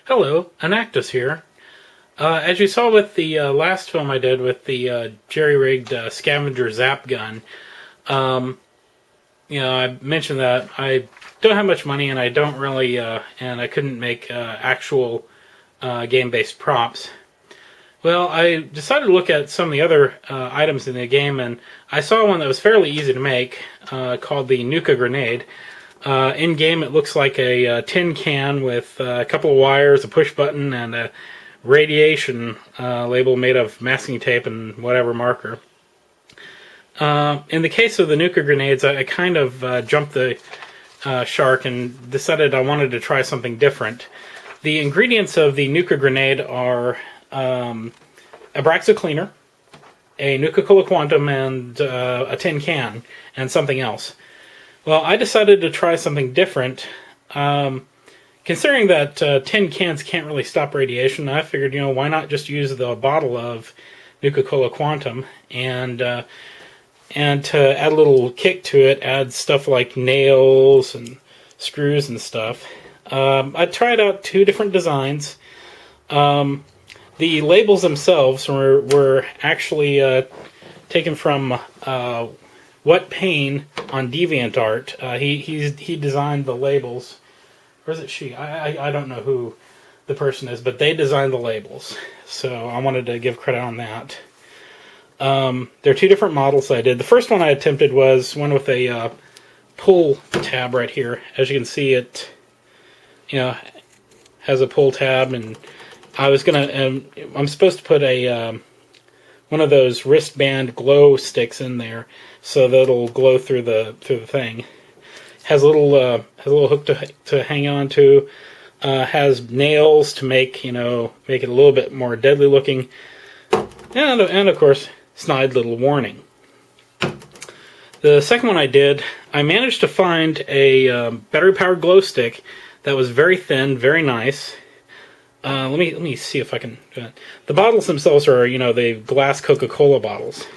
Hello, Anactus here. As you saw with the last film I did with the jerry-rigged scavenger zap gun, I mentioned that I don't have much money and I don't really, and I couldn't make actual game-based props. Well, I decided to look at some of the other items in the game, and I saw one that was fairly easy to make, called the Nuka Grenade. In game, it looks like a tin can with a couple of wires, a push button, and a radiation label made of masking tape and whatever marker. In the case of the Nuka grenades, I kind of jumped the shark and decided I wanted to try something different. The ingredients of the Nuka grenade are Abraxo cleaner, a Nuka-Cola Quantum, and a tin can, and something else. Well, I decided to try something different. Considering that tin cans can't really stop radiation, I figured, why not just use the bottle of Nuka-Cola Quantum and to add a little kick to it, add stuff like nails and screws and stuff. I tried out two different designs. The labels themselves were actually taken from What Pain on DeviantArt. He designed the labels. Or is it she? I don't know who the person is, but they designed the labels. So I wanted to give credit on that. There are two different models I did. The first one I attempted was one with a pull tab right here. As you can see, it has a pull tab, and I was gonna. I'm supposed to put a one of those wristband glow sticks in there, so that it'll glow through the thing. Has a little hook to hang on to. Has nails to make it a little bit more deadly looking, and of course, snide little warning. The second one I did, I managed to find a battery-powered glow stick that was very thin, very nice. Let me see if I can do it. The bottles themselves are, the glass Coca-Cola bottles.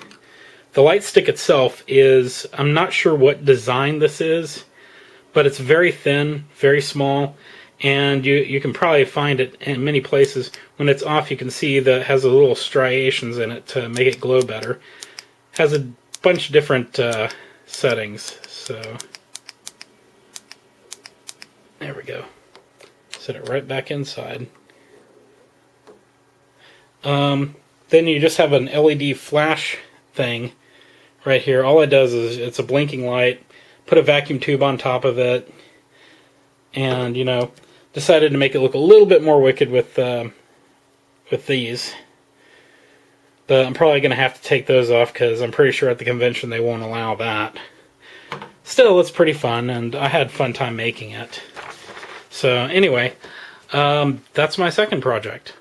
The light stick itself is, I'm not sure what design this is, but it's very thin, very small, and you can probably find it in many places. When it's off, you can see that it has a little striations in it to make it glow better. Has a bunch of different settings, so there we go. Set it right back inside. Then you just have an LED flash thing right here. All it does is it's a blinking light. Put a vacuum tube on top of it, and decided to make it look a little bit more wicked with these. But I'm probably going to have to take those off because I'm pretty sure at the convention they won't allow that. Still, it's pretty fun, and I had a fun time making it. So anyway, that's my second project.